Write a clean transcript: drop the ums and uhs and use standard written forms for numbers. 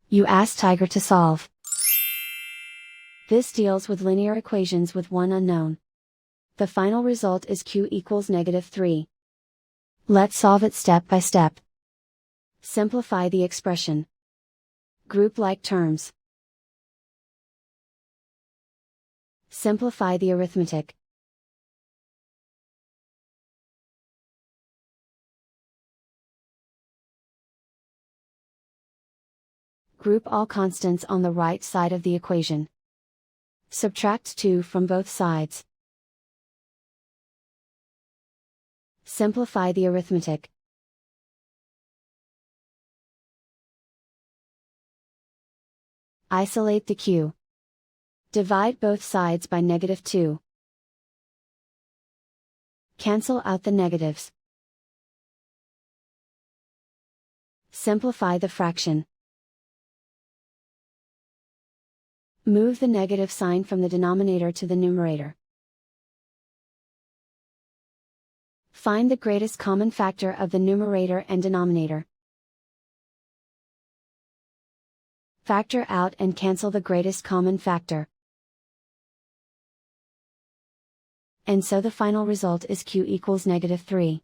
You ask Tiger to solve. This deals with linear equations with one unknown. The final result is q equals -3. Let's solve it step by step. Simplify the expression. Group like terms. Simplify the arithmetic. Group all constants on the right side of the equation. Subtract 2 from both sides. Simplify the arithmetic. Isolate the q. Divide both sides by -2. Cancel out the negatives. Simplify the fraction. Move the negative sign from the denominator to the numerator. Find the greatest common factor of the numerator and denominator. Factor out and cancel the greatest common factor. And so the final result is q equals -3.